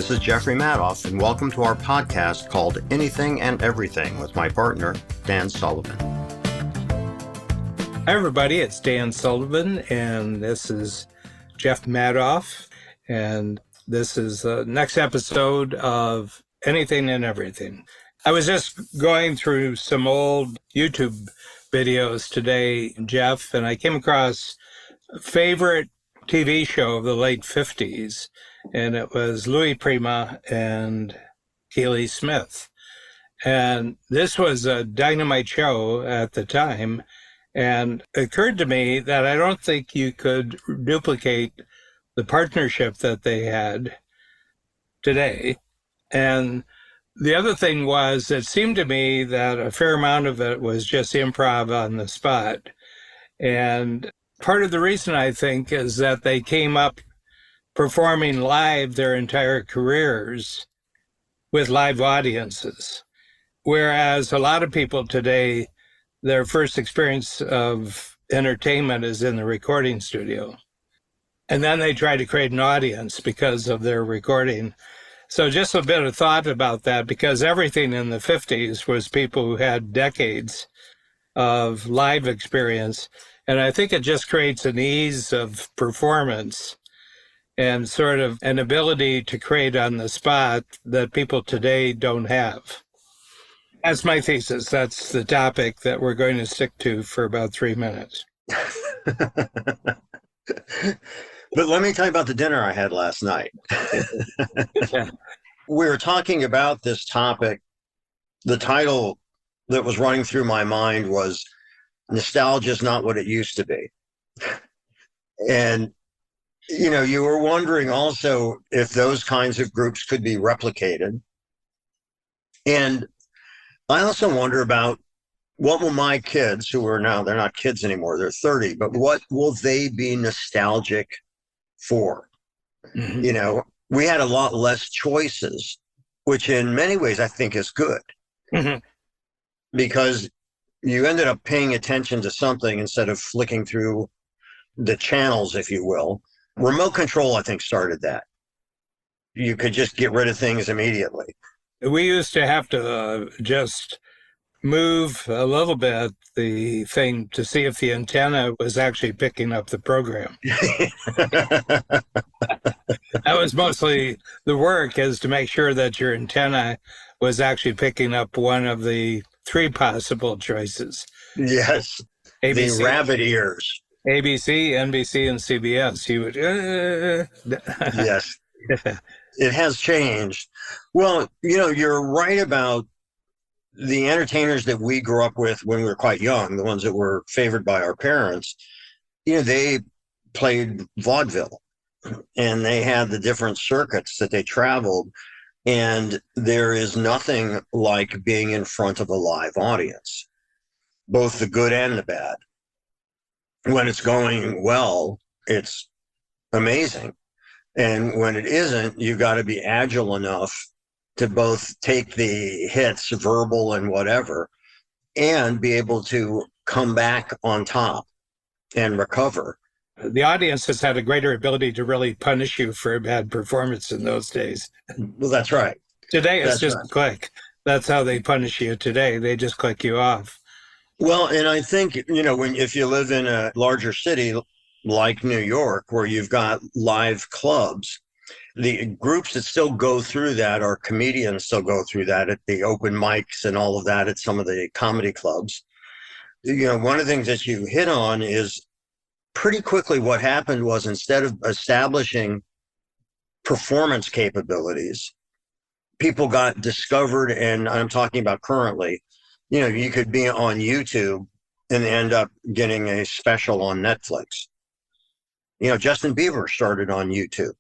This is Jeffrey Madoff, and welcome to our podcast called Anything and Everything with my partner, Dan Sullivan. Hi, everybody. It's Dan Sullivan, and this is Jeff Madoff, and this is the next episode of Anything and Everything. I was just going through some old YouTube videos today, Jeff, and I came across a favorite TV show of the late 50s, and it was Louis Prima and Keely Smith. And this was a dynamite show at the time, and it occurred to me that I don't think you could duplicate the partnership that they had today. And the other thing was, it seemed to me that a fair amount of it was just improv on the spot. And part of the reason, I think, is that they came up performing live their entire careers with live audiences. Whereas a lot of people today, their first experience of entertainment is in the recording studio. And then they try to create an audience because of their recording. So just a bit of thought about that, because everything in the 50s was people who had decades of live experience. And I think it just creates an ease of performance and sort of an ability to create on the spot that people today don't have. That's my thesis. That's the topic that we're going to stick to for about 3 minutes. But let me tell you about the dinner I had last night. We were talking about this topic. The title that was running through my mind was Nostalgia is Not What It Used to Be. And, you know, you were wondering also if those kinds of groups could be replicated. And I also wonder about what will my kids, who are now, they're not kids anymore, they're 30, but what will they be nostalgic for? Mm-hmm. You know, we had a lot less choices, which in many ways I think is good. Mm-hmm. Because you ended up paying attention to something instead of flicking through the channels, if you will. Remote control, I think, started that. You could just get rid of things immediately. We used to have to just move a little bit the thing to see if the antenna was actually picking up the program. That was mostly the work, is to make sure that your antenna was actually picking up one of the 3 possible choices. Yes, ABC, the rabbit ears. ABC, NBC, and CBS. You would, Yes, it has changed. Well, you know, you're right about the entertainers that we grew up with when we were quite young, the ones that were favored by our parents. You know, they played vaudeville, and they had the different circuits that they traveled. And there is nothing like being in front of a live audience, both the good and the bad. When it's going well, it's amazing. And when it isn't, you got to be agile enough to both take the hits, verbal and whatever, and be able to come back on top and recover. The audience has had a greater ability to really punish you for a bad performance in those days. Well, that's right. Today, it's just a click. That's how they punish you today. They just click you off. Well, and I think, you know, if you live in a larger city like New York, where you've got live clubs, the groups that still go through that, or comedians still go through that at the open mics and all of that at some of the comedy clubs. You know, one of the things that you hit on is pretty quickly what happened was, instead of establishing performance capabilities, people got discovered, and I'm talking about currently, you know, you could be on YouTube and end up getting a special on Netflix. You know, Justin Bieber started on YouTube.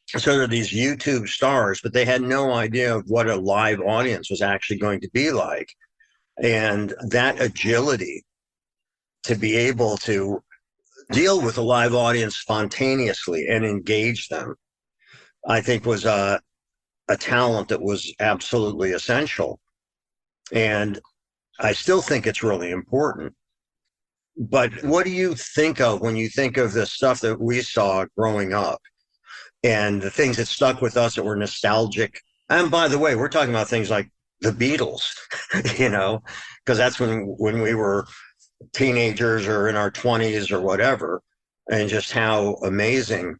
So there are these YouTube stars, but they had no idea of what a live audience was actually going to be like. And that agility to be able to deal with a live audience spontaneously and engage them, I think was a talent that was absolutely essential. And I still think it's really important. But what do you think of when you think of the stuff that we saw growing up? and the things that stuck with us that were nostalgic. And by the way, we're talking about things like the Beatles, you know, because that's when we were teenagers or in our 20s or whatever, and just how amazing.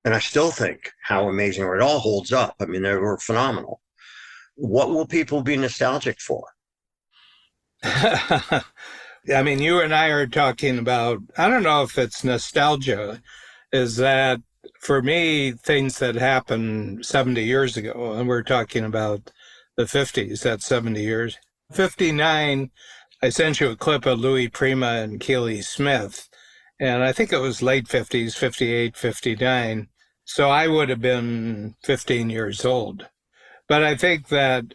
And I still think how amazing it all holds up. I mean, they were phenomenal. What will people be nostalgic for? I mean, you and I are talking about, I don't know if it's nostalgia, is that for me, things that happened 70 years ago, and we're talking about the 50s, that's 70 years. 59, I sent you a clip of Louis Prima and Keely Smith, and I think it was late 50s, 58, 59. So I would have been 15 years old. But I think that,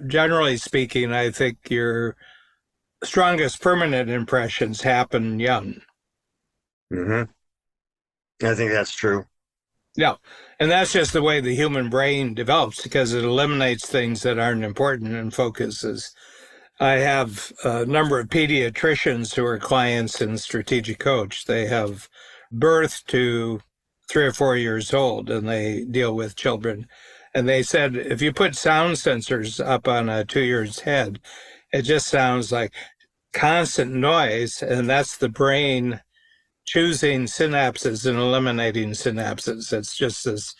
generally speaking, I think your strongest permanent impressions happen young. Mm-hmm. I think that's true. Yeah. And that's just the way the human brain develops because it eliminates things that aren't important and focuses. I have a number of pediatricians who are clients in Strategic Coach. They have birth to 3 or 4 years old and they deal with children. And they said, if you put sound sensors up on a 2-year-old's head, it just sounds like constant noise. And that's the brain choosing synapses and eliminating synapses. It's just this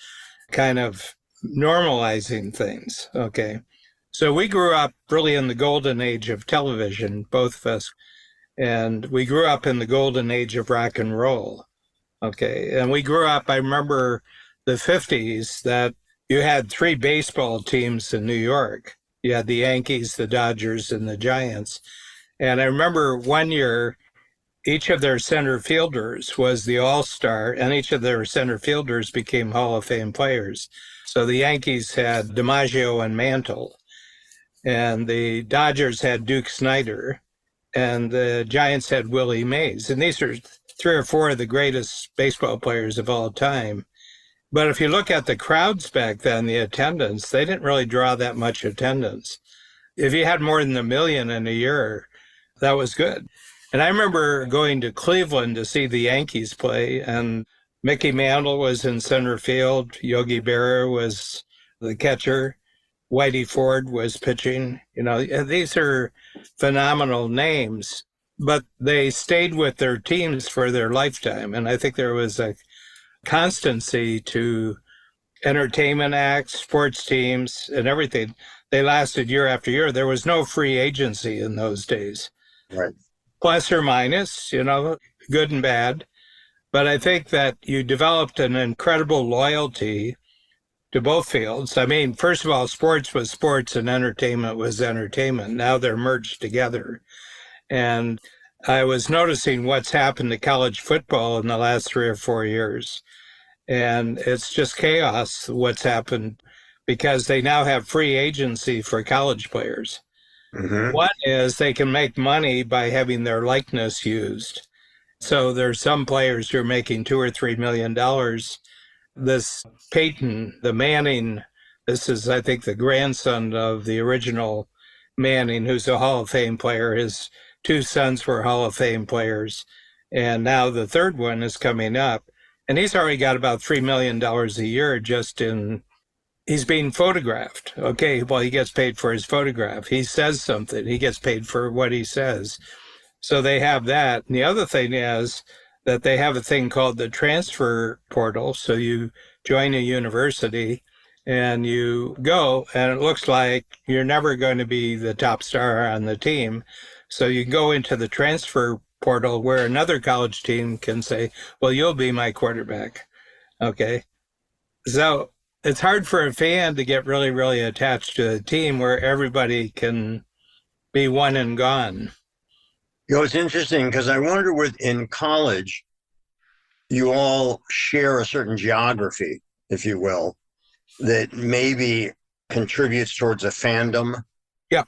kind of normalizing things. Okay. So we grew up really in the golden age of television, both of us, and we grew up in the golden age of rock and roll. Okay. And we grew up, I remember the 50s that you had 3 baseball teams in New York. You had the Yankees, the Dodgers, and the Giants. And I remember one year, each of their center fielders was the all-star, and each of their center fielders became Hall of Fame players. So the Yankees had DiMaggio and Mantle, and the Dodgers had Duke Snider, and the Giants had Willie Mays. And these are 3 or 4 of the greatest baseball players of all time. But if you look at the crowds back then, the attendance, they didn't really draw that much attendance. If you had more than 1 million in a year, that was good. And I remember going to Cleveland to see the Yankees play, and Mickey Mantle was in center field. Yogi Berra was the catcher. Whitey Ford was pitching. You know, these are phenomenal names, but they stayed with their teams for their lifetime. And I think there was a constancy to entertainment acts, sports teams, and everything. They lasted year after year. There was no free agency in those days. Right. Plus or minus, you know, good and bad. But I think that you developed an incredible loyalty to both fields. I mean, first of all, sports was sports and entertainment was entertainment. Now they're merged together. And I was noticing what's happened to college football in the last 3 or 4 years. And it's just chaos what's happened because they now have free agency for college players. Mm-hmm. One is they can make money by having their likeness used. So there's some players who are making $2 or $3 million. This Peyton, the Manning, this is, I think, the grandson of the original Manning, who's a Hall of Fame player. His 2 sons were Hall of Fame players. And now the third one is coming up. And he's already got about $3 million a year just in, he's being photographed. Okay, well, he gets paid for his photograph. He says something, he gets paid for what he says. So they have that. And the other thing is that they have a thing called the transfer portal. So you join a university and you go, and it looks like you're never going to be the top star on the team. So you go into the transfer portal where another college team can say, well, you'll be my quarterback. Okay. So it's hard for a fan to get really, really attached to a team where everybody can be one and gone. You know, it's interesting because I wonder in college, you all share a certain geography, if you will, that maybe contributes towards a fandom. Yeah.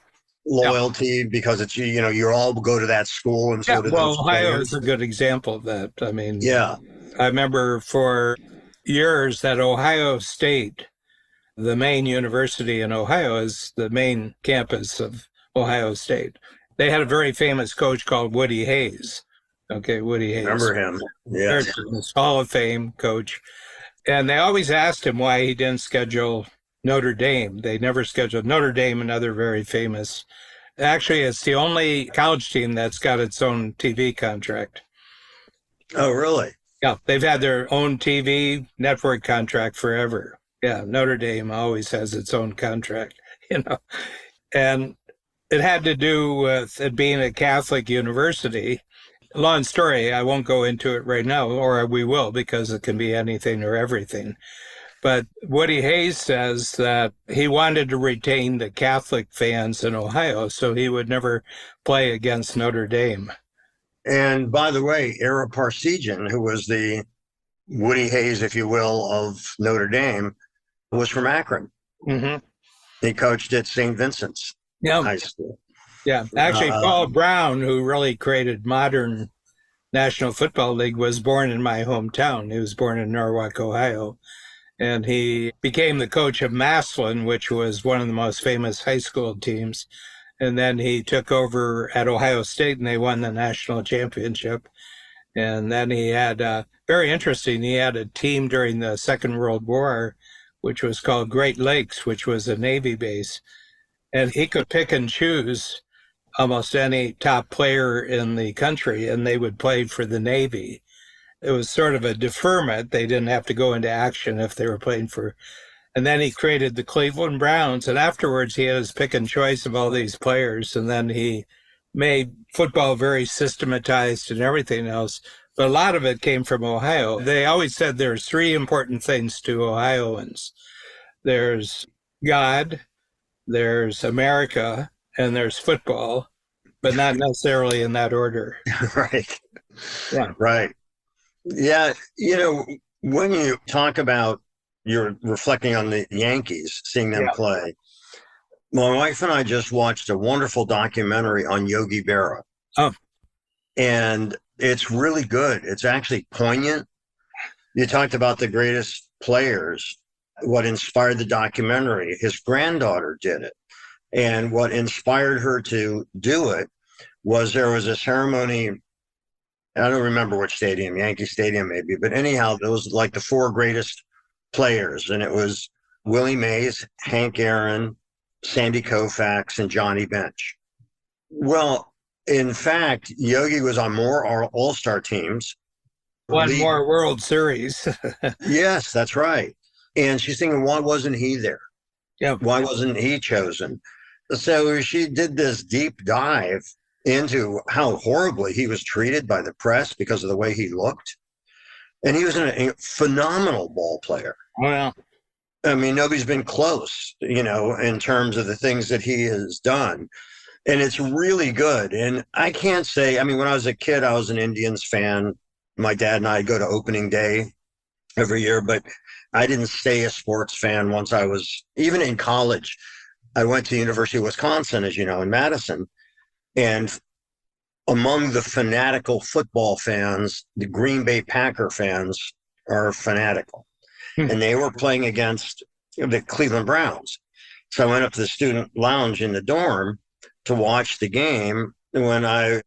Loyalty because it's, you know, you all go to that school and so do well, those Ohio players. is a good example of that. I mean, Yeah. I remember for years that Ohio State, the main university in Ohio, is the main campus of Ohio State. They had a very famous coach called Woody Hayes. Okay, Woody Hayes. Remember him. Yeah. Hall of Fame coach. And they always asked him why he didn't schedule Notre Dame. They never scheduled Notre Dame, another very famous. Actually, it's the only college team that's got its own TV contract. Oh, really? Yeah, they've had their own TV network contract forever. Yeah, Notre Dame always has its own contract, you know. And it had to do with it being a Catholic university. Long story, I won't go into it right now, or we will, because it can be anything or everything. But Woody Hayes says that he wanted to retain the Catholic fans in Ohio, so he would never play against Notre Dame. And by the way, Ara Parsegian, who was the Woody Hayes, if you will, of Notre Dame, was from Akron. Mm-hmm. He coached at St. Vincent's High School. Yeah, actually, Paul Brown, who really created modern National Football League, was born in my hometown. He was born in Norwalk, Ohio. And he became the coach of Massillon, which was one of the most famous high school teams. And then he took over at Ohio State, and they won the national championship. And then he had, very interesting, he had a team during the Second World War, which was called Great Lakes, which was a Navy base. And he could pick and choose almost any top player in the country, and they would play for the Navy. It was sort of a deferment. They didn't have to go into action if they were playing for. And then he created the Cleveland Browns. And afterwards, he had his pick and choice of all these players. And then he made football very systematized and everything else. But a lot of it came from Ohio. They always said there's three important things to Ohioans. There's God, there's America, and there's football, but not necessarily in that order. Right. Yeah. Right. Yeah. You know, when you talk about you're reflecting on the Yankees, seeing them play, my wife and I just watched a wonderful documentary on Yogi Berra. Oh. And it's really good. It's actually poignant. You talked about the greatest players. What inspired the documentary, his granddaughter did it. And what inspired her to do it was there was a ceremony. I don't remember which stadium, Yankee Stadium maybe, but anyhow, it was like the four greatest players. And it was Willie Mays, Hank Aaron, Sandy Koufax, and Johnny Bench. Well, in fact, Yogi was on more all-star teams. Won more World Series. Yes, that's right. And she's thinking, why wasn't he there? Yeah. Why wasn't he chosen? So she did this deep dive into how horribly he was treated by the press because of the way he looked. And he was a phenomenal ball player. Well, I mean, nobody's been close, you know, in terms of the things that he has done. And it's really good. And I can't say, I mean, when I was a kid, I was an Indians fan. My dad and I go to opening day every year, but I didn't stay a sports fan once I was, even in college. I went to the University of Wisconsin, as you know, in Madison. And among the fanatical football fans, the Green Bay Packer fans are fanatical. And they were playing against the Cleveland Browns. So I went up to the student lounge in the dorm to watch the game. When I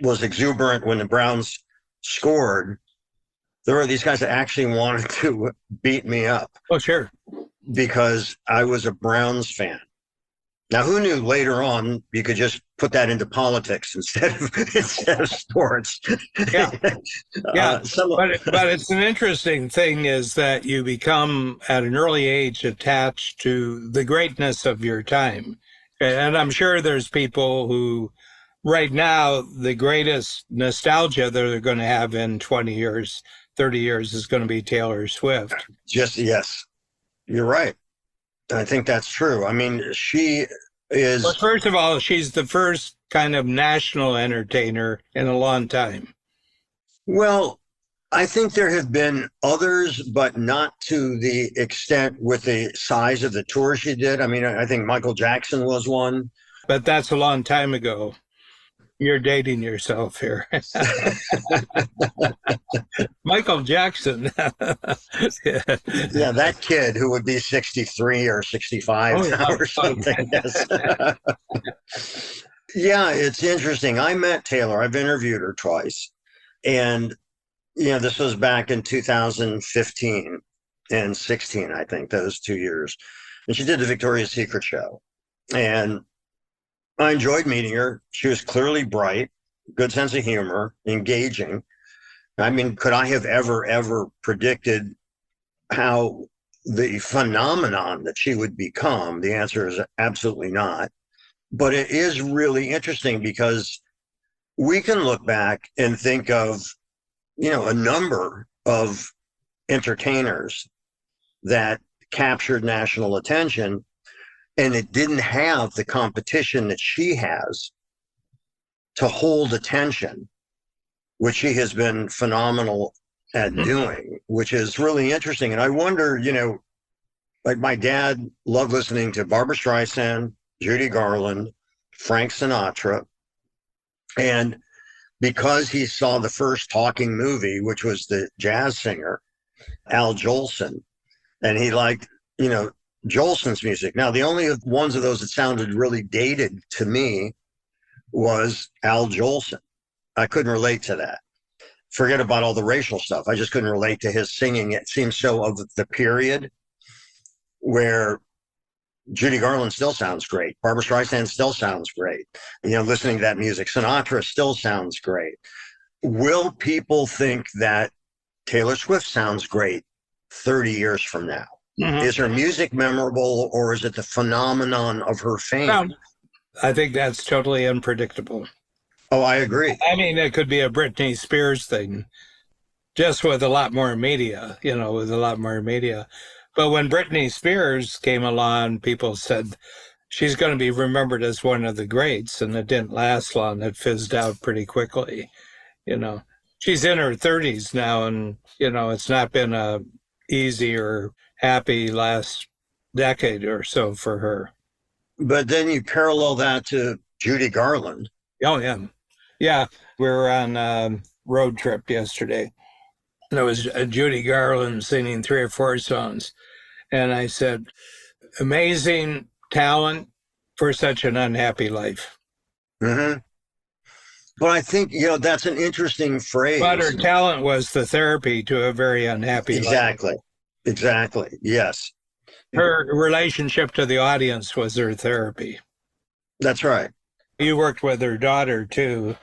was exuberant when the Browns scored, there were these guys that actually wanted to beat me up. Oh, sure. Because I was a Browns fan. Now, who knew later on you could just put that into politics instead of sports? Yeah, yeah. But it's an interesting thing is that you become at an early age attached to the greatness of your time, and I'm sure there's people who, right now, the greatest nostalgia that they're going to have in 20 years, 30 years is going to be Taylor Swift. Yes. You're right. I think that's true. I mean, she is... Well, first of all, she's the first kind of national entertainer in a long time. Well, I think there have been others, but not to the extent with the size of the tour she did. I mean, I think Michael Jackson was one. But that's a long time ago. You're dating yourself here. Michael Jackson. Yeah, that kid who would be 63 or 65 now or something. Yes. Yeah, it's interesting. I met Taylor. I've interviewed her twice. And, you know, this was back in 2015. and 16, I think, those 2 years. And she did the Victoria's Secret show. And I enjoyed meeting her. She was clearly bright, good sense of humor, engaging. I mean, could I have ever predicted how the phenomenon that she would become? The answer is absolutely not. But it is really interesting because we can look back and think of, a number of entertainers that captured national attention, and it didn't have the competition that she has to hold attention, which she has been phenomenal at doing, which is really interesting. And I wonder, like my dad loved listening to Barbra Streisand, Judy Garland, Frank Sinatra. And because he saw the first talking movie, which was the jazz singer, Al Jolson, and he liked, Jolson's music. Now, the only ones of those that sounded really dated to me was Al Jolson. I couldn't relate to that. Forget about all the racial stuff. I just couldn't relate to his singing. It seems so of the period, where Judy Garland still sounds great. Barbra Streisand still sounds great. Listening to that music, Sinatra still sounds great. Will people think that Taylor Swift sounds great 30 years from now? Mm-hmm. Is her music memorable, or is it the phenomenon of her fame? Well, I think that's totally unpredictable. Oh, I agree. I mean, it could be a Britney Spears thing, just with a lot more media, But when Britney Spears came along, people said she's going to be remembered as one of the greats, and it didn't last long. It fizzed out pretty quickly. She's in her 30s now, and, it's not been a easy or happy last decade or so for her. But then you parallel that to Judy Garland. Oh, yeah. Yeah, we were on a road trip yesterday. There was Judy Garland singing 3 or 4 songs. And I said, amazing talent for such an unhappy life. Mm-hmm. But I think, that's an interesting phrase. But her talent was the therapy to a very unhappy life. Exactly. Yes. Her relationship to the audience was her therapy. That's right. You worked with her daughter, too.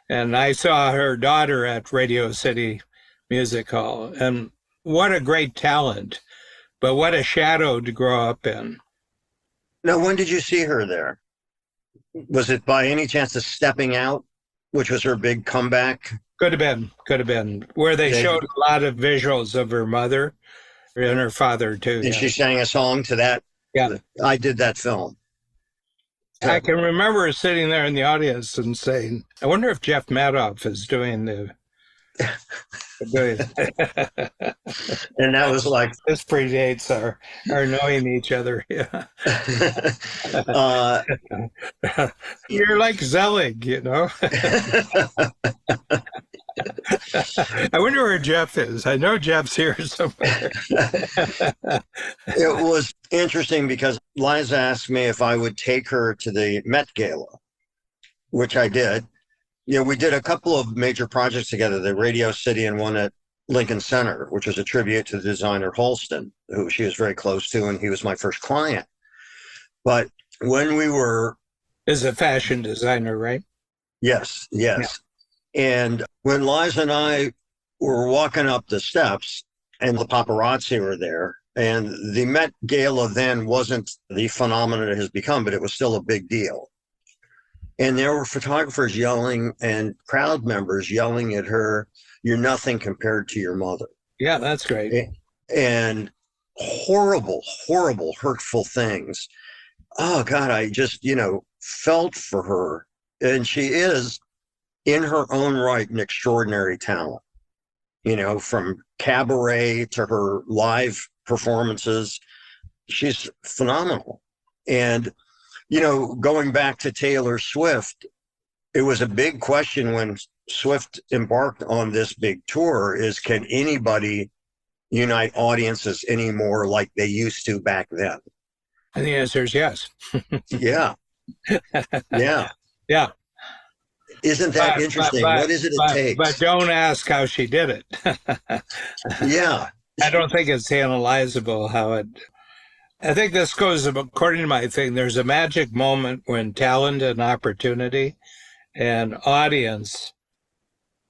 And I saw her daughter at Radio City Music Hall. And what a great talent. But what a shadow to grow up in. Now, when did you see her there? Was it by any chance the Stepping Out, which was her big comeback? Could have been. Where they showed a lot of visuals of her mother and her father, too. And she sang a song to that? Yeah. I did that film. I can remember sitting there in the audience and saying, I wonder if Jeff Madoff is doing the... And that was like... This predates our knowing each other. Yeah. You're like Zelig, I wonder where Jeff is. I know Jeff's here somewhere. It was interesting because Liza asked me if I would take her to the Met Gala, which I did. We did a couple of major projects together, the Radio City and one at Lincoln Center, which was a tribute to the designer Halston, who she was very close to, and he was my first client. But when we were... Is a fashion designer, right? Yes. Yeah. And when Liza and I were walking up the steps, and the paparazzi were there, and the Met Gala then wasn't the phenomenon it has become, but it was still a big deal. And there were photographers yelling and crowd members yelling at her, "You're nothing compared to your mother." Yeah, that's great. And horrible, hurtful things. Oh, God, I just, felt for her. And she is, in her own right, an extraordinary talent. From cabaret to her live performances, she's phenomenal. And going back to Taylor Swift, it was a big question when Swift embarked on this big tour is, can anybody unite audiences anymore like they used to back then? And the answer is yes. Yeah. Yeah. Yeah. Isn't that interesting? What is it take? But don't ask how she did it. Yeah. I don't think it's analyzable how it. I think this goes according to my thing. There's a magic moment when talent and opportunity and audience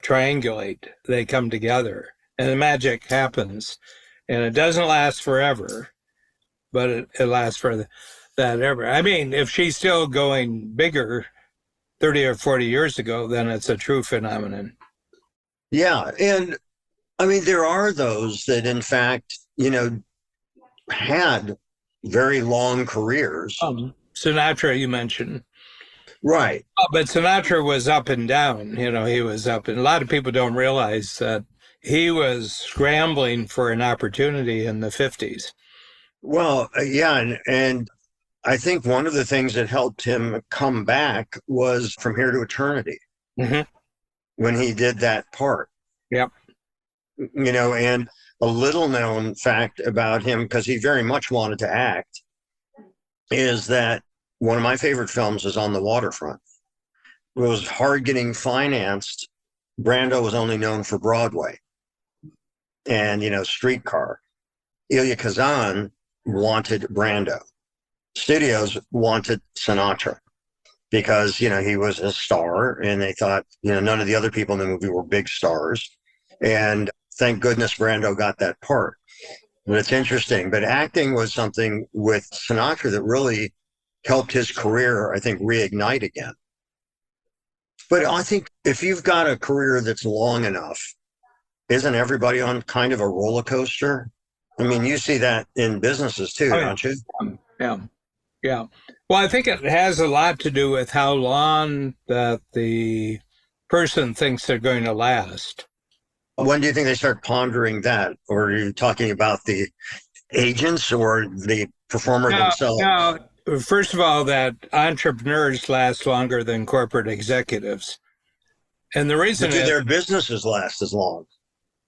triangulate. They come together, and the magic happens. And it doesn't last forever, but it lasts for that ever. I mean, if she's still going bigger 30 or 40 years ago, then it's a true phenomenon. Yeah. And I mean, there are those that, in fact, had very long careers. Sinatra, you mentioned. Right. But Sinatra was up and down. He was up. And a lot of people don't realize that he was scrambling for an opportunity in the 50s. Well, yeah. And I think one of the things that helped him come back was From Here to Eternity, when he did that part. Yep. And a little known fact about him, because he very much wanted to act, is that one of my favorite films is On the Waterfront. It was hard getting financed. Brando was only known for Broadway and, Streetcar. Elia Kazan wanted Brando. Studios wanted Sinatra because, he was a star, and they thought, none of the other people in the movie were big stars. And thank goodness Brando got that part. But it's interesting. But acting was something with Sinatra that really helped his career, I think, reignite again. But I think if you've got a career that's long enough, isn't everybody on kind of a roller coaster? I mean, you see that in businesses too, don't you? Yeah. Yeah. Well, I think it has a lot to do with how long that the person thinks they're going to last. When do you think they start pondering that? Or are you talking about the agents or the performer themselves? No. First of all, that entrepreneurs last longer than corporate executives. And the reason is their businesses last as long.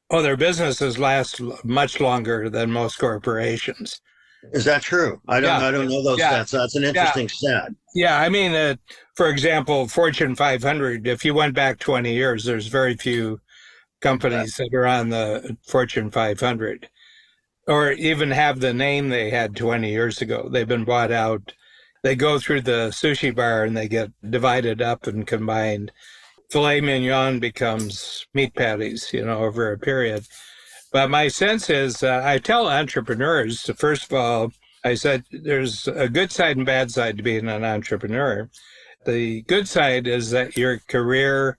Oh, their businesses last much longer than most corporations. Is that true? I don't know those stats. That's an interesting stat. Yeah, I mean, for example, Fortune 500, if you went back 20 years, there's very few companies that are on the Fortune 500 or even have the name they had 20 years ago. They've been bought out. They go through the sushi bar and they get divided up and combined. Filet mignon becomes meat patties, over a period. But my sense is I tell entrepreneurs, first of all, I said there's a good side and bad side to being an entrepreneur. The good side is that your career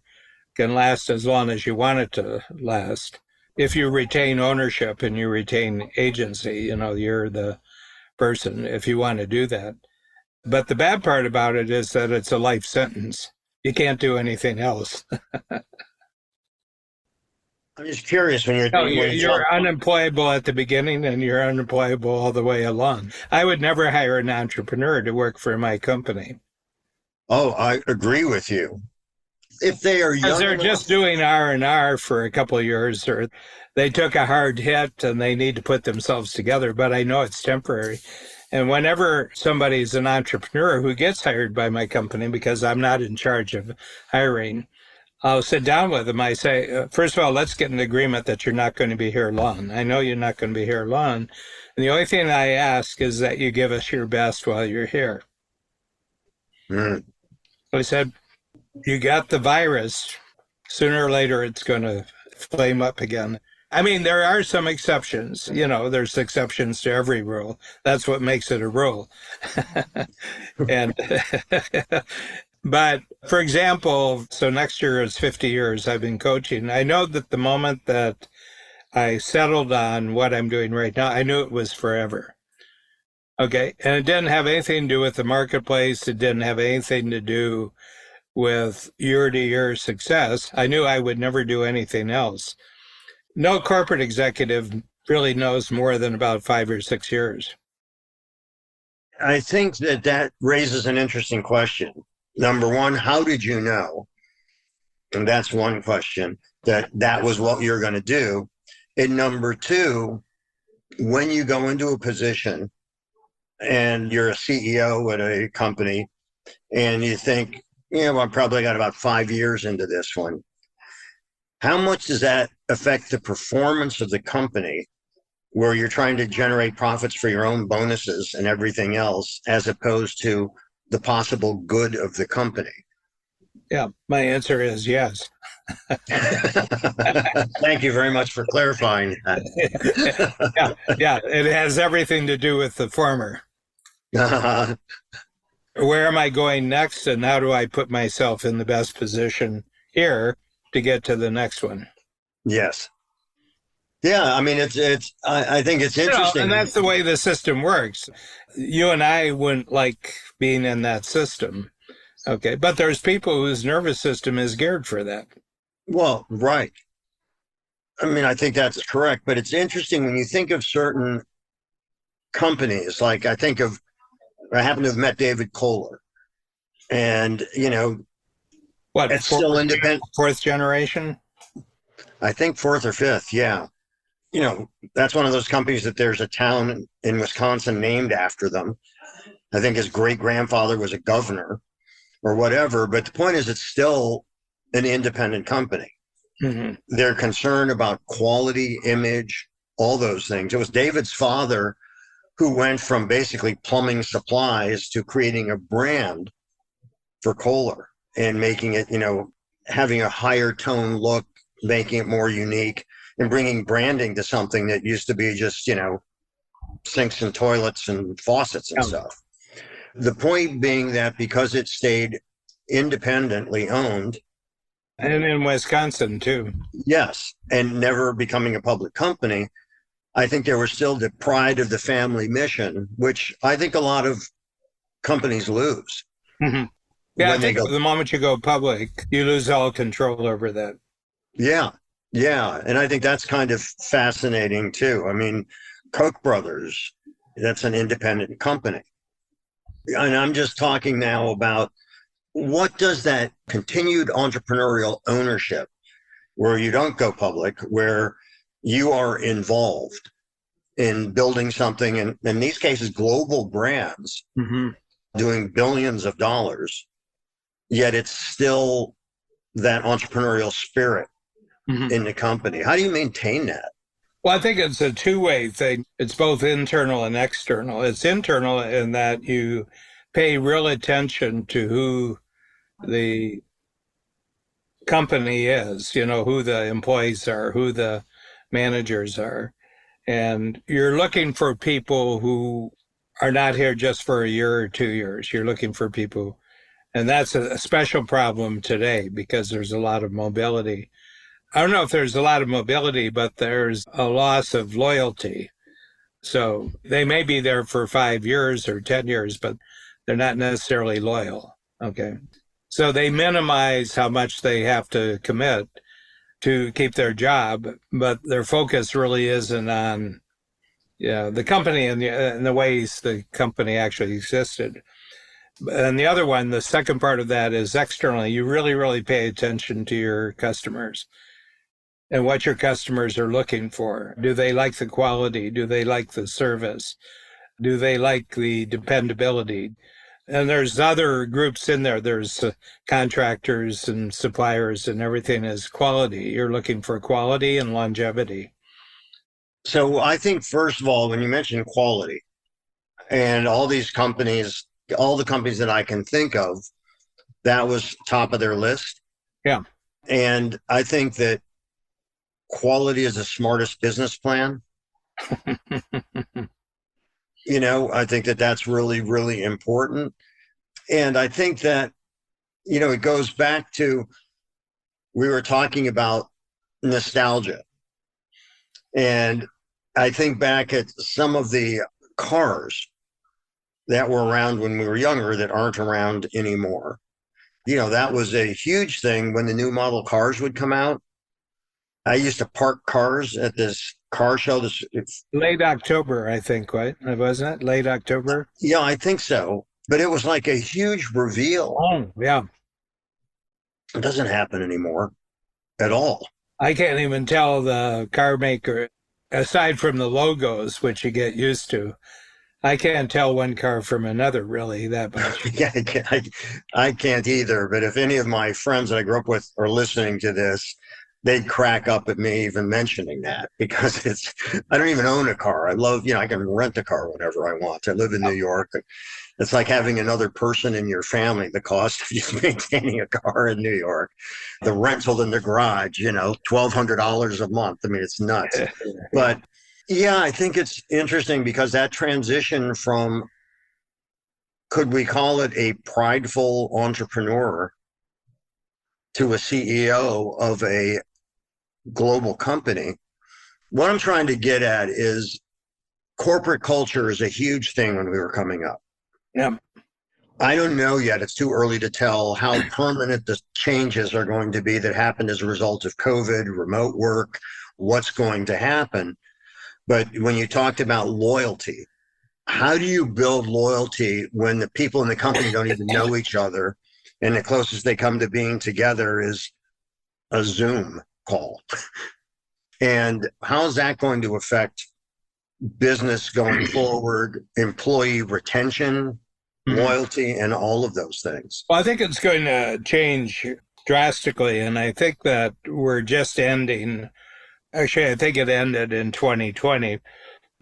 can last as long as you want it to last. If you retain ownership and you retain agency, you're the person if you want to do that. But the bad part about it is that it's a life sentence. You can't do anything else. I'm just curious when you're unemployable at the beginning and you're unemployable all the way along. I would never hire an entrepreneur to work for my company. Oh, I agree with you. If they are young, they're just doing R&R for a couple of years, or they took a hard hit and they need to put themselves together. But I know it's temporary. And whenever somebody's an entrepreneur who gets hired by my company, because I'm not in charge of hiring, I'll sit down with them. I say, first of all, let's get an agreement that you're not going to be here long. I know you're not going to be here long. And the only thing I ask is that you give us your best while you're here. I said, you got the virus. Sooner or later, it's going to flame up again. I mean, there are some exceptions. There's exceptions to every rule. That's what makes it a rule. And but for example, so next year is 50 years I've been coaching. I know that the moment that I settled on what I'm doing right now, I knew it was forever. Okay. And it didn't have anything to do with the marketplace. It didn't have anything to do with year-to-year success. I knew I would never do anything else. No corporate executive really knows more than about 5 or 6 years. I think that raises an interesting question. Number one, how did you know? And that's one question, that was what you're going to do. And number two, when you go into a position and you're a CEO at a company and you think, I probably got about 5 years into this one. How much does that affect the performance of the company where you're trying to generate profits for your own bonuses and everything else, as opposed to the possible good of the company? Yeah, my answer is yes. Thank you very much for clarifying that. Yeah, yeah, it has everything to do with the former. Where am I going next, and how do I put myself in the best position here to get to the next one? Yes. Yeah, I mean, I think it's And interesting. that's the way the system works. You and I wouldn't like being in that system. Okay. But there's people whose nervous system is geared for that. Well, right. I mean, I think that's correct, but it's interesting when you think of certain companies, like I happen to have met David Kohler, and, What, it's still independent. fourth generation? I think fourth or fifth. Yeah. That's one of those companies that there's a town in Wisconsin named after them. I think his great grandfather was a governor or whatever. But the point is, it's still an independent company. Mm-hmm. They're concerned about quality, image, all those things. It was David's father who went from basically plumbing supplies to creating a brand for Kohler and making it, having a higher tone look, making it more unique, and bringing branding to something that used to be just, sinks and toilets and faucets and stuff. The point being that because it stayed independently owned. And in Wisconsin, too. Yes. And never becoming a public company, I think there was still the pride of the family mission, which I think a lot of companies lose. Mm-hmm. Yeah, I think the moment you go public, you lose all control over that. Yeah. Yeah. And I think that's kind of fascinating, too. I mean, Koch brothers, that's an independent company. And I'm just talking now about what does that continued entrepreneurial ownership, where you don't go public, where you are involved in building something, and in these cases, global brands, mm-hmm. doing billions of dollars, yet it's still that entrepreneurial spirit mm-hmm. in the company. How do you maintain that? Well, I think it's a two-way thing. It's both internal and external. It's internal in that you pay real attention to who the company is, who the employees are, who the managers are. And you're looking for people who are not here just for a year or 2 years. You're looking for people. And that's a special problem today because there's a lot of mobility. I don't know if there's a lot of mobility, but there's a loss of loyalty. So they may be there for 5 years or 10 years, but they're not necessarily loyal. Okay. So they minimize how much they have to commit to keep their job, but their focus really isn't on the company and the ways the company actually existed. And the other one, the second part of that is externally. You really, really pay attention to your customers and what your customers are looking for. Do they like the quality? Do they like the service? Do they like the dependability? And there's other groups in there. There's contractors and suppliers, and everything is quality. You're looking for quality and longevity. So I think, first of all, when you mention quality and all these companies, all the companies that I can think of, that was top of their list. Yeah. And I think that quality is the smartest business plan. I think that that's really, really important. And I think that, it goes back to, we were talking about nostalgia. And I think back at some of the cars that were around when we were younger that aren't around anymore. That was a huge thing when the new model cars would come out. I used to park cars at this car show. Late October, I think, right? Wasn't it? Late October? Yeah, I think so. But it was like a huge reveal. Oh, yeah. It doesn't happen anymore at all. I can't even tell the car maker, aside from the logos, which you get used to. I can't tell one car from another, really, that much. Yeah, I can't either. But if any of my friends that I grew up with are listening to this, they'd crack up at me even mentioning that because I don't even own a car. I love, I can rent a car whenever I want. I live in New York. It's like having another person in your family, the cost of just maintaining a car in New York, the rental in the garage, $1,200 a month. I mean, it's nuts. But yeah, I think it's interesting because that transition from, could we call it a prideful entrepreneur to a CEO of a global company. What I'm trying to get at is corporate culture is a huge thing when we were coming up. Yeah. I don't know yet. It's too early to tell how permanent the changes are going to be that happened as a result of COVID, remote work, what's going to happen. But when you talked about loyalty, how do you build loyalty when the people in the company don't even know each other? And the closest they come to being together is a Zoom call. And how is that going to affect business going forward, employee retention, loyalty, and all of those things? Well, I think it's going to change drastically. And I think that we're just ending, actually, I think it ended in 2020,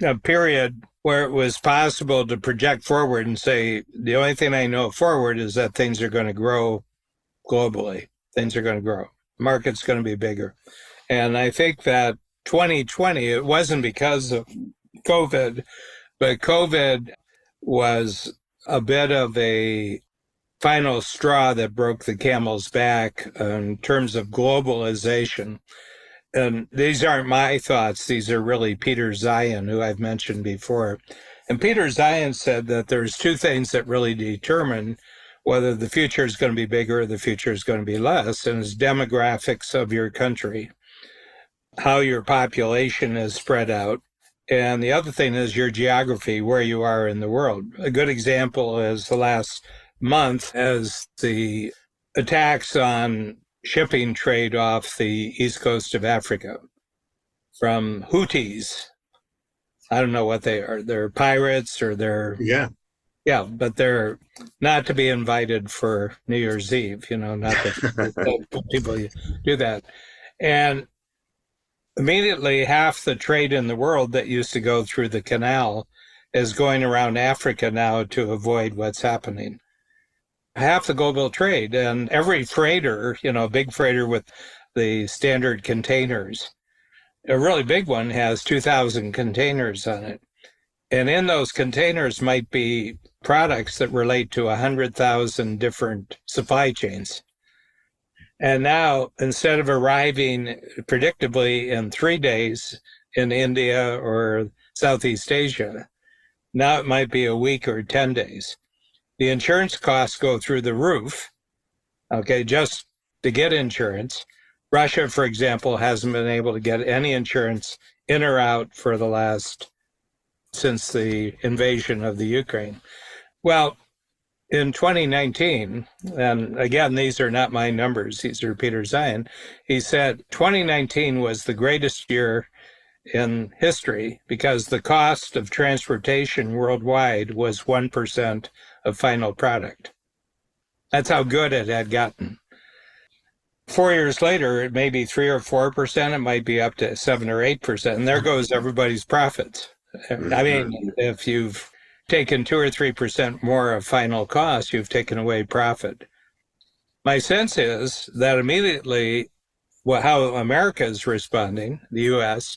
a period where it was possible to project forward and say, the only thing I know forward is that things are going to grow globally. Things are going to grow. The market's going to be bigger. And I think that 2020, it wasn't because of COVID, but COVID was a bit of a final straw that broke the camel's back in terms of globalization. And these aren't my thoughts. These are really Peter Zion, who I've mentioned before. And Peter Zion said that there's two things that really determine whether the future is going to be bigger or the future is going to be less, and it's demographics of your country, how your population is spread out. And the other thing is your geography, where you are in the world. A good example is the last month as the attacks on shipping trade off the east coast of Africa from Houthis. I don't know what they are. They're pirates or they're... Yeah, but they're not to be invited for New Year's Eve, not that people do that. And immediately half the trade in the world that used to go through the canal is going around Africa now to avoid what's happening. Half the global trade, and every freighter, a big freighter with the standard containers, a really big one has 2,000 containers on it. And in those containers might be products that relate to 100,000 different supply chains. And now, instead of arriving predictably in 3 days in India or Southeast Asia, now it might be a week or 10 days. The insurance costs go through the roof, just to get insurance. Russia, for example, hasn't been able to get any insurance in or out for since the invasion of the Ukraine. Well, in 2019, and again, these are not my numbers, these are Peter Zion, he said 2019 was the greatest year in history because the cost of transportation worldwide was 1% of final product. That's how good it had gotten. 4 years later, it may be 3 or 4%, it might be up to 7 or 8%, and there goes everybody's profits. I mean, if you've taken 2 or 3% more of final cost, you've taken away profit. My sense is that immediately, how America is responding, the U.S.,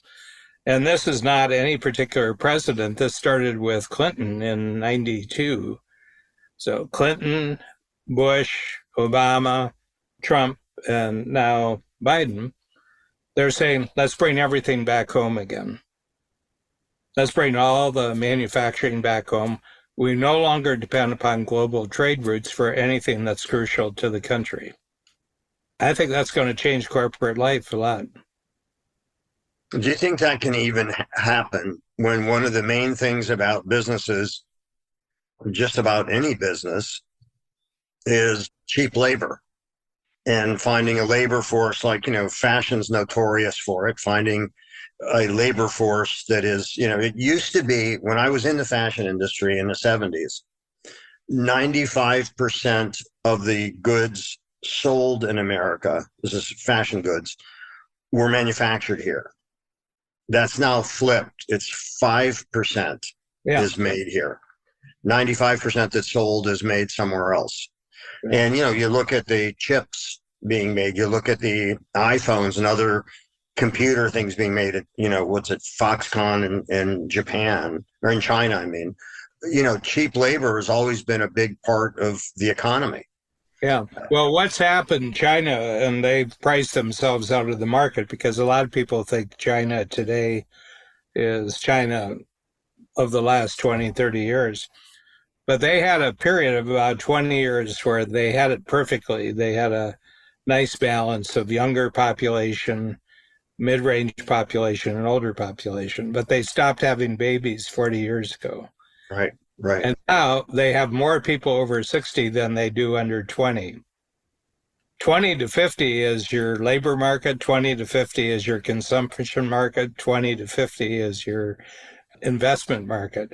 and this is not any particular president. This started with Clinton in 92. So Clinton, Bush, Obama, Trump, and now Biden, they're saying, let's bring everything back home again. Let's bring all the manufacturing back home. We no longer depend upon global trade routes for anything that's crucial to the country. I think that's going to change corporate life a lot. Do you think that can even happen when one of the main things about businesses, just about any business, is cheap labor and finding a labor force like, fashion's notorious for it, finding a labor force that is, it used to be when I was in the fashion industry in the 70s, 95% of the goods sold in America, this is fashion goods, were manufactured here. That's now flipped. It's 5% Yeah. is made here. 95% that's sold is made somewhere else. Yeah. And, you look at the chips being made, you look at the iPhones and other computer things being made at, what's it, Foxconn in Japan, or in China, I mean. Cheap labor has always been a big part of the economy. Yeah. Well, what's happened, China, and they've priced themselves out of the market because a lot of people think China today is China of the last 20, 30 years. But they had a period of about 20 years where they had it perfectly. They had a nice balance of younger population, mid-range population, and older population. But they stopped having babies 40 years ago. Right, right. And now they have more people over 60 than they do under 20. 20 to 50 is your labor market, 20 to 50 is your consumption market, 20 to 50 is your investment market.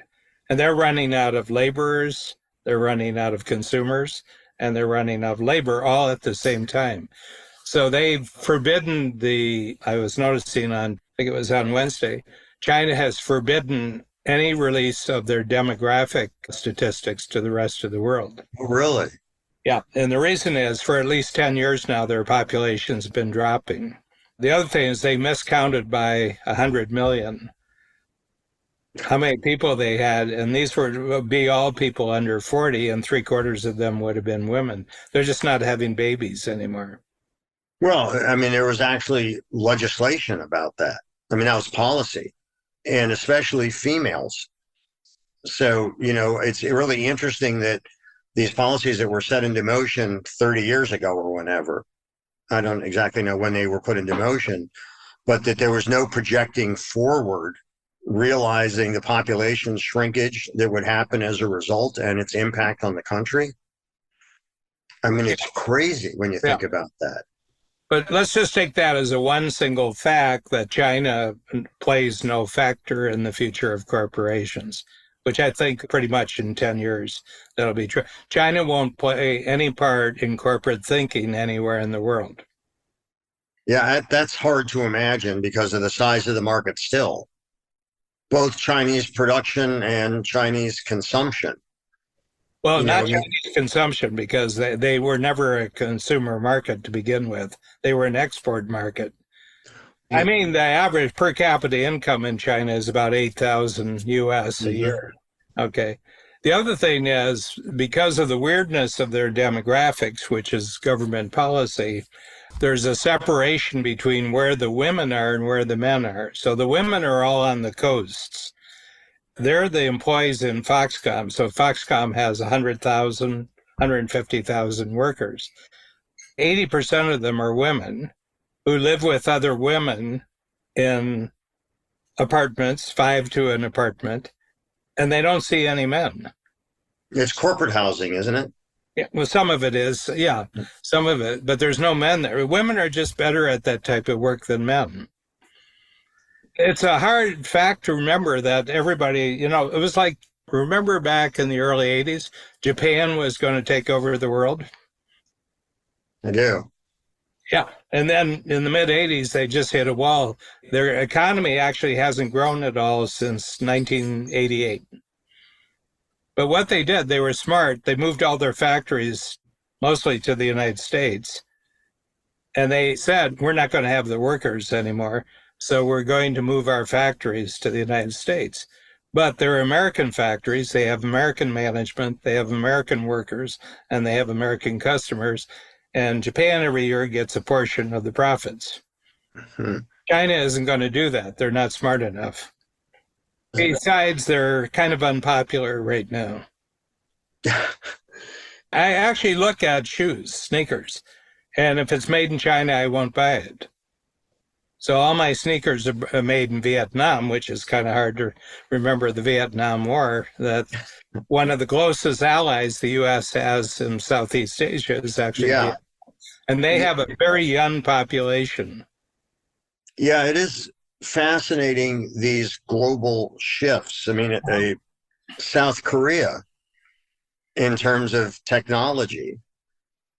And they're running out of laborers, they're running out of consumers, and they're running out of labor all at the same time. So they've forbidden I was noticing I think it was on Wednesday, China has forbidden any release of their demographic statistics to the rest of the world. Really? Yeah. And the reason is for at least 10 years now, their population's been dropping. The other thing is they miscounted by 100 million how many people they had, and these would be all people under 40, and 3/4 of them would have been women. They're just not having babies anymore. Well, I mean, there was actually legislation about that. I mean, that was policy, and especially females. So, it's really interesting that these policies that were set into motion 30 years ago or whenever, I don't exactly know when they were put into motion, but that there was no projecting forward, realizing the population shrinkage that would happen as a result and its impact on the country. I mean, it's crazy when you think about that. But let's just take that as a one single fact that China plays no factor in the future of corporations, which I think pretty much in 10 years that'll be true. China won't play any part in corporate thinking anywhere in the world. Yeah, that's hard to imagine because of the size of the market still. Both Chinese production and Chinese consumption. Well, not Chinese consumption, because they were never a consumer market to begin with. They were an export market. Yeah. I mean, the average per capita income in China is about 8,000 US a year. Okay. The other thing is, because of the weirdness of their demographics, which is government policy, there's a separation between where the women are and where the men are. So the women are all on the coasts. They're the employees in Foxconn. So Foxconn has 100,000, 150,000 workers. 80% of them are women who live with other women in apartments, 5 to an apartment, and they don't see any men. It's corporate housing, isn't it? Yeah, well, some of it is, yeah, some of it, but there's no men there. Women are just better at that type of work than men. It's a hard fact to remember that everybody, it was like, remember back in the early 80s, Japan was going to take over the world? I do. Yeah. And then in the mid 80s, they just hit a wall. Their economy actually hasn't grown at all since 1988. But what they did, they were smart. They moved all their factories mostly to the United States. And they said, we're not going to have the workers anymore. So we're going to move our factories to the United States. But they're American factories. They have American management. They have American workers, and they have American customers. And Japan every year gets a portion of the profits. Mm-hmm. China isn't going to do that. They're not smart enough. Besides, they're kind of unpopular right now. I actually look at shoes, sneakers, and if it's made in China, I won't buy it. So all my sneakers are made in Vietnam, which is kind of hard to remember the Vietnam War, that one of the closest allies the U.S. has in Southeast Asia is actually Vietnam. And they have a very young population. Yeah, it is fascinating, these global shifts. I mean, South Korea, in terms of technology,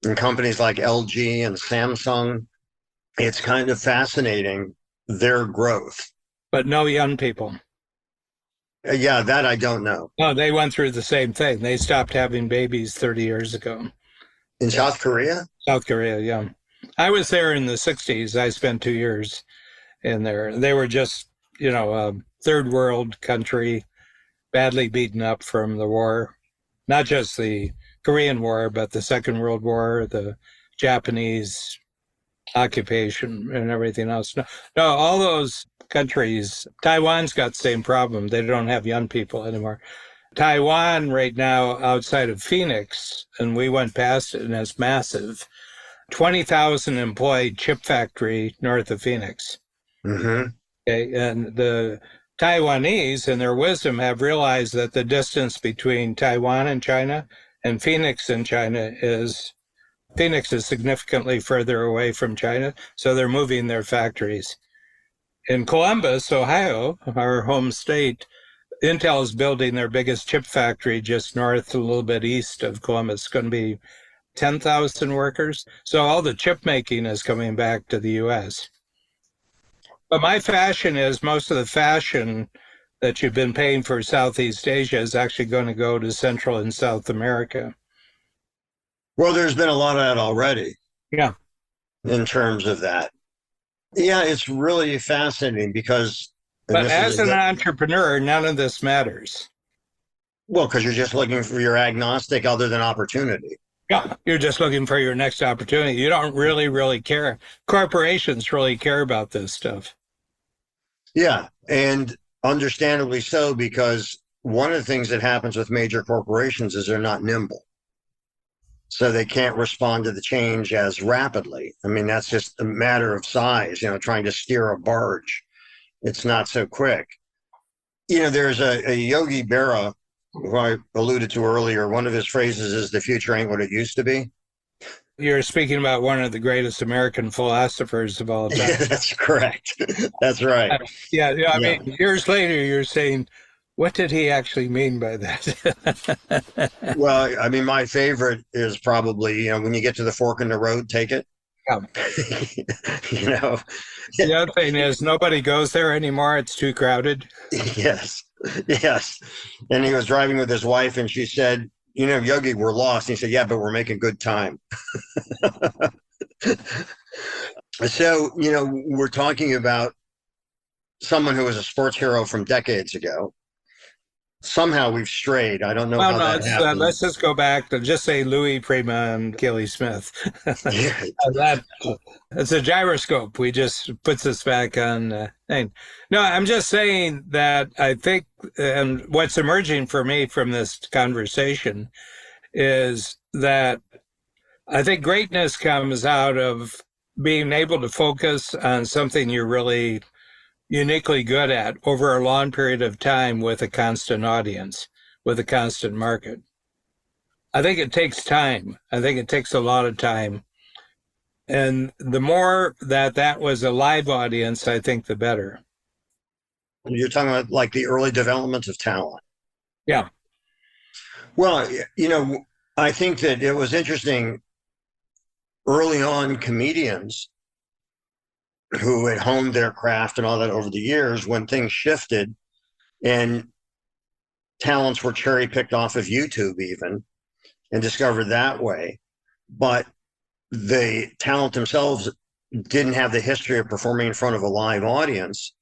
and companies like LG and Samsung, it's kind of fascinating, their growth. but no young people. Yeah, that I don't know. Oh, they went through the same thing. They stopped having babies 30 years ago. In Yeah. South Korea? South Korea, yeah. I was there in the 60s. I spent 2 years in there. They were just, a third world country, badly beaten up from the war, not just the Korean War, but the Second World War, the Japanese occupation, and everything else. No, no, all those countries, Taiwan's got the same problem. They don't have young people anymore. Taiwan right now outside of Phoenix, and we went past it, and it's massive. 20,000 employee chip factory north of Phoenix. Mm-hmm. Okay, and the Taiwanese, in their wisdom, have realized that the distance between Taiwan and China and Phoenix and China is Phoenix is significantly further away from China, so they're moving their factories. In Columbus, Ohio, our home state, Intel is building their biggest chip factory just north, a little bit east of Columbus. It's going to be 10,000 workers. So all the chip making is coming back to the U.S. But my fashion is most of the fashion that you've been paying for Southeast Asia is actually going to go to Central and South America. Well, there's been a lot of that already Yeah. in terms of that. Yeah, it's really fascinating because, and But this as is an entrepreneur, none of this matters. well, because you're just looking for your agnostic other than opportunity. Yeah. You're just looking for your next opportunity. You don't really care. Corporations really care about this stuff. Yeah, and understandably so, because one of the things that happens with major corporations is they're not nimble. So they can't respond to the change as rapidly. I mean, that's just a matter of size, trying to steer a barge. It's not so quick. There's a Yogi Berra, who I alluded to earlier. One of his phrases is, the future ain't what it used to be. You're speaking about one of the greatest American philosophers of all time. Yeah, that's correct. That's right. Yeah, I mean, years later, you're saying, what did he actually mean by that? Well, I mean, my favorite is probably, when you get to the fork in the road, take it. Yeah. The other thing is nobody goes there anymore. It's too crowded. Yes. Yes. And he was driving with his wife and she said, Yogi, we're lost. And he said, yeah, but we're making good time. So, we're talking about someone who was a sports hero from decades ago. Somehow we've strayed. I don't know how that happened. Let's just go back to just say Louis Prima and Gilly Smith. It's a gyroscope. We just puts us back on thing. No, I'm just saying that I think, and what's emerging for me from this conversation is that I think greatness comes out of being able to focus on something you're really uniquely good at over a long period of time with a constant audience, with a constant market. I think it takes time. I think it takes a lot of time. And the more that was a live audience, I think the better. You're talking about like the early development of talent. Yeah. Well, I think that it was interesting early on comedians who had honed their craft and all that over the years, when things shifted and talents were cherry picked off of YouTube even and discovered that way. But the talent themselves didn't have the history of performing in front of a live audience.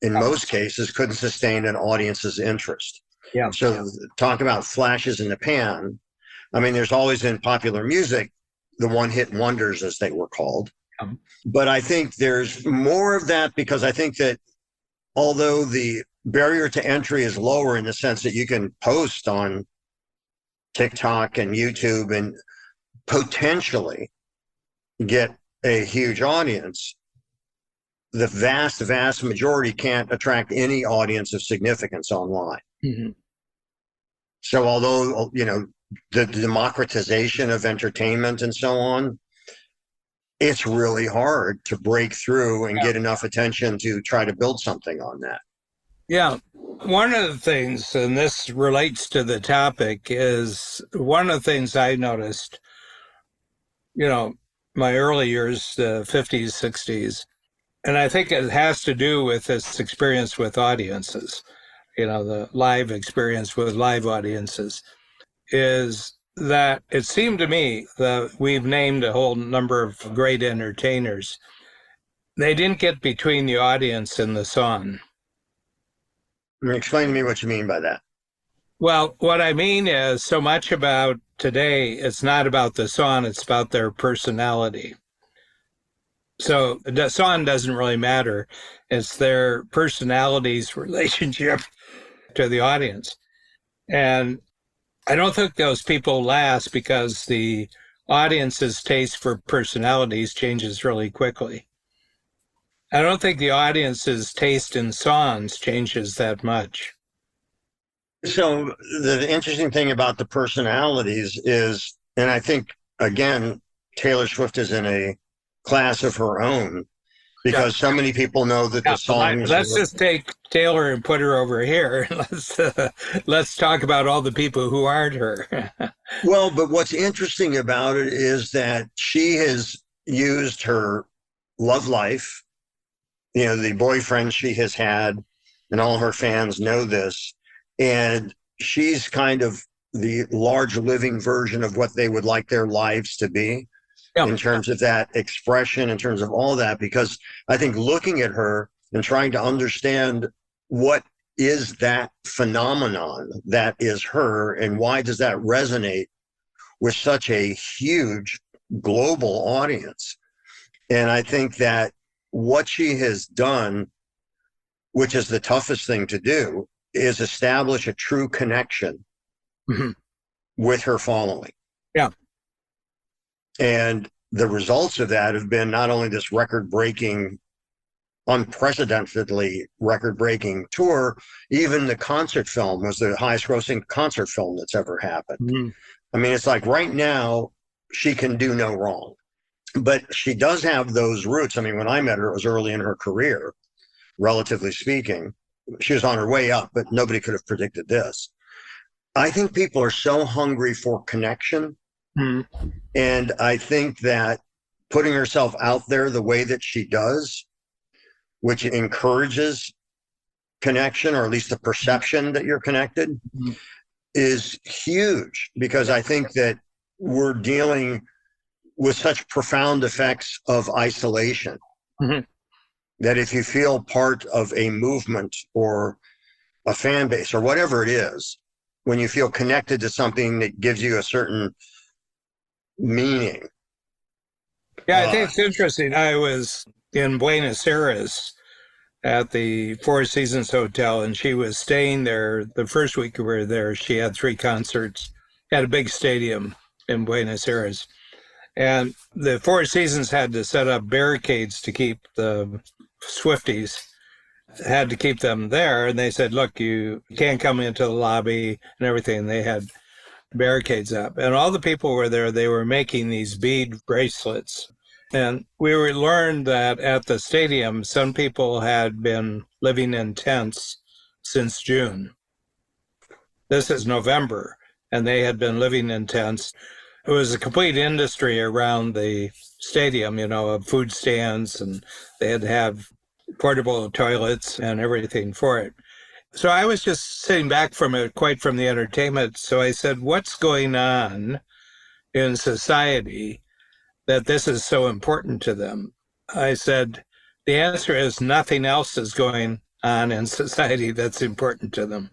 In most cases, couldn't sustain an audience's interest. Yeah. So talk about flashes in the pan. I mean, there's always in popular music, the one-hit wonders, as they were called. But I think there's more of that because I think that although the barrier to entry is lower in the sense that you can post on TikTok and YouTube and potentially get a huge audience, the vast majority can't attract any audience of significance online. Mm-hmm. So although, the democratization of entertainment and so on, it's really hard to break through and get enough attention to try to build something on that. Yeah. One of the things, and this relates to the topic, is one of the things I noticed, my early years, the 50s, 60s. And I think it has to do with this experience with audiences, the live experience with live audiences, is that it seemed to me that we've named a whole number of great entertainers. They didn't get between the audience and the song. Explain to me what you mean by that. Well, what I mean is so much about today, it's not about the song, it's about their personality. So the song doesn't really matter. It's their personality's relationship to the audience. And I don't think those people last because the audience's taste for personalities changes really quickly. I don't think the audience's taste in songs changes that much. So the interesting thing about the personalities is, and I think, again, Taylor Swift is in a class of her own because so many people know that the songs. Let's just take Taylor and put her over here. Let's talk about all the people who aren't her. Well, but what's interesting about it is that she has used her love life, the boyfriend she has had, and all her fans know this. And she's kind of the large living version of what they would like their lives to be in terms of that expression, in terms of all that. Because I think looking at her and trying to understand what is that phenomenon that is her and why does that resonate with such a huge global audience. And I think that what she has done, which is the toughest thing to do, is establish a true connection with her following. Yeah. And the results of that have been not only this record-breaking, unprecedentedly record-breaking tour, even the concert film was the highest-grossing concert film that's ever happened. I mean, it's like right now, she can do no wrong. But she does have those roots. I mean, when I met her, it was early in her career, relatively speaking. She was on her way up, but nobody could have predicted this. I think people are so hungry for connection. And I think that putting herself out there the way that she does, which encourages connection, or at least the perception that you're connected, is huge, because I think that we're dealing with such profound effects of isolation. That if you feel part of a movement or a fan base or whatever it is, when you feel connected to something that gives you a certain meaning. Yeah, I think it's interesting. I was in Buenos Aires at the Four Seasons Hotel, and she was staying there. The first week we were there, she had 3 concerts at a big stadium in Buenos Aires. And the Four Seasons had to set up barricades to keep the Swifties, had to keep them there. And they said, look, you can't come into the lobby and everything. They had barricades up. And all the people were there. They were making these bead bracelets. And we learned that at the stadium, some people had been living in tents since June. This is November, and they had been living in tents. It was a complete industry around the stadium, of food stands, and they had to have portable toilets and everything for it. So I was just sitting back from it, quite from the entertainment. So I said, what's going on in society that this is so important to them? I said, the answer is nothing else is going on in society that's important to them.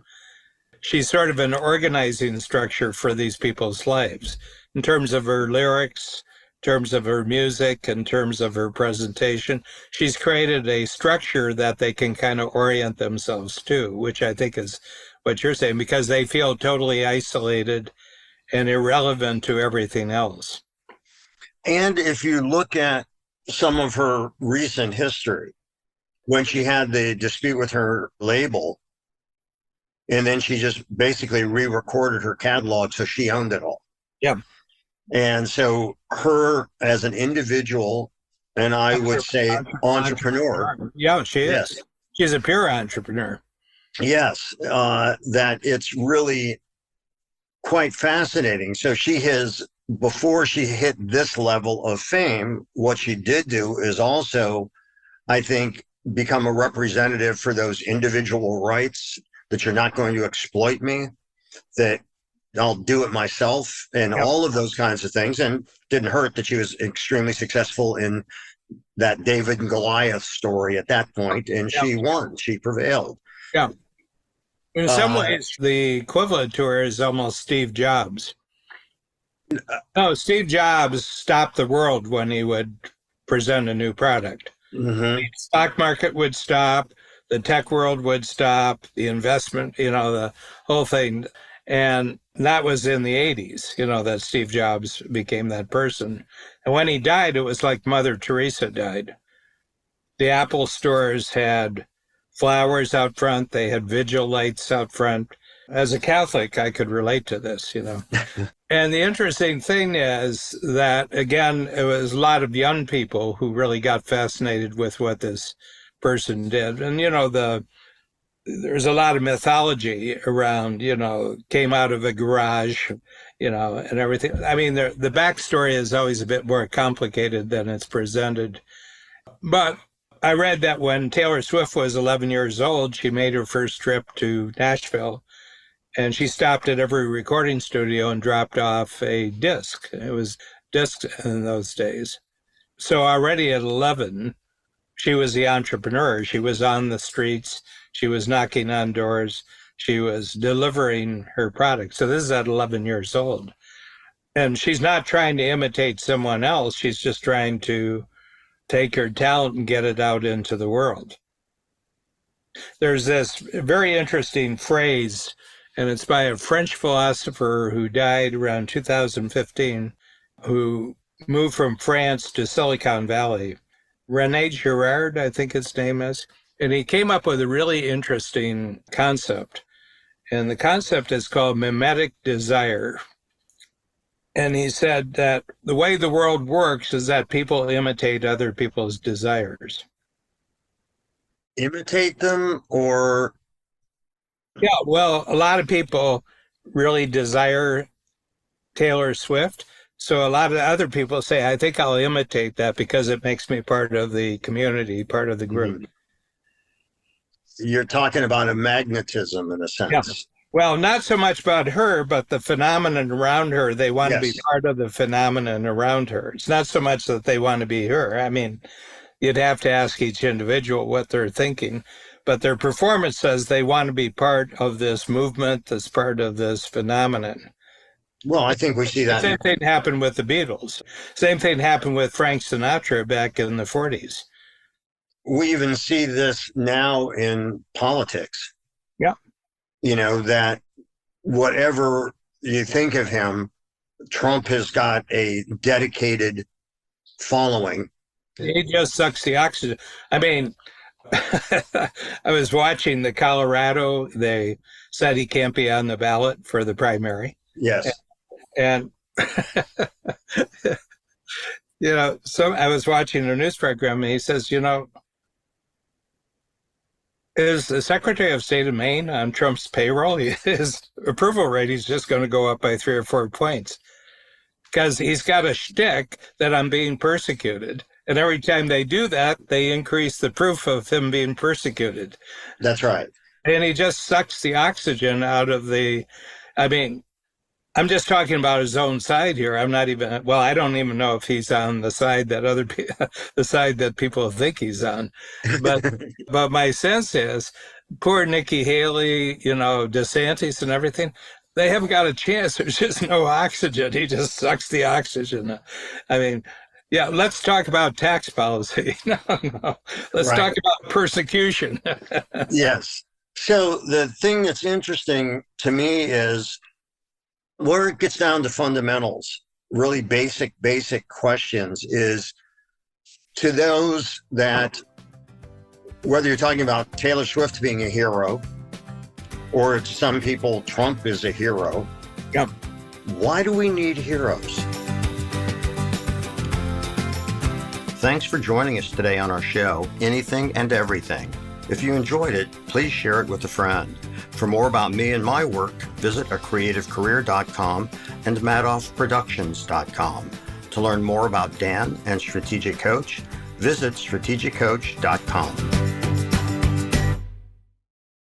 She's sort of an organizing structure for these people's lives in terms of her lyrics, in terms of her music, in terms of her presentation. She's created a structure that they can kind of orient themselves to, which I think is what you're saying, because they feel totally isolated and irrelevant to everything else. And if you look at some of her recent history, when she had the dispute with her label, and then she just basically re-recorded her catalog, so she owned it all. Yeah. And so her as an individual, and I would say entrepreneur. Yeah, she is. Yes. She's a pure entrepreneur. Yes, that it's really quite fascinating. So she has before she hit this level of fame, what she did do is also, I think, become a representative for those individual rights, that you're not going to exploit me, that I'll do it myself, and Yep. all of those kinds of things. And didn't hurt that she was extremely successful in that David and Goliath story at that point, and Yep. she won. She prevailed. Yeah. In some ways, the equivalent to her is almost Steve Jobs. No, Steve Jobs stopped the world when he would present a new product. Mm-hmm. The stock market would stop, the tech world would stop, the investment, the whole thing. And that was in the 80s, that Steve Jobs became that person. And when he died, it was like Mother Teresa died. The Apple stores had flowers out front. They had vigil lights out front. As a Catholic, I could relate to this, And the interesting thing is that, again, it was a lot of young people who really got fascinated with what this person did. And, there's a lot of mythology around, came out of a garage, and everything. I mean, the backstory is always a bit more complicated than it's presented. But I read that when Taylor Swift was 11 years old, she made her first trip to Nashville, and she stopped at every recording studio and dropped off a disc. It was discs in those days. So already at 11, she was the entrepreneur. She was on the streets. She was knocking on doors. She was delivering her product. So this is at 11 years old. And she's not trying to imitate someone else. She's just trying to take her talent and get it out into the world. There's this very interesting phrase, and it's by a French philosopher who died around 2015, who moved from France to Silicon Valley. René Girard, I think his name is. And he came up with a really interesting concept. And the concept is called mimetic desire. And he said that the way the world works is that people imitate other people's desires. Imitate them, or? Yeah, well, a lot of people really desire Taylor Swift. So a lot of other people say, I think I'll imitate that because it makes me part of the community, part of the group. You're talking about a magnetism in a sense. Yeah. Well, not so much about her, but the phenomenon around her. They want to be part of the phenomenon around her. It's not so much that they want to be her. I mean, you'd have to ask each individual what they're thinking, but their performance says they want to be part of this movement, that's part of this phenomenon. Well, I think we see that. Same thing happened with the Beatles. Same thing happened with Frank Sinatra back in the 40s. We even see this now in politics. Yeah. That whatever you think of him, Trump has got a dedicated following. He just sucks the oxygen. I mean, I was watching the Colorado. They said he can't be on the ballot for the primary. Yes. And so I was watching a news program, and he says, is the Secretary of State of Maine on Trump's payroll? His approval rate is just going to go up by 3 or 4 points because he's got a shtick that I'm being persecuted. And every time they do that, they increase the proof of him being persecuted. That's right. And he just sucks the oxygen out of I'm just talking about his own side here. I'm not even, I don't even know if he's on the side that the side that people think he's on. But my sense is, poor Nikki Haley, DeSantis and everything, they haven't got a chance. There's just no oxygen. He just sucks the oxygen. I mean, yeah, let's talk about tax policy. No. Let's talk about persecution. Yes. So the thing that's interesting to me is where it gets down to fundamentals, really basic questions, is to those that, whether you're talking about Taylor Swift being a hero, or to some people, Trump is a hero. Yeah. Why do we need heroes? Thanks for joining us today on our show, Anything and Everything. If you enjoyed it, please share it with a friend. For more about me and my work, visit acreativecareer.com and MadoffProductions.com. To learn more about Dan and Strategic Coach, visit strategiccoach.com.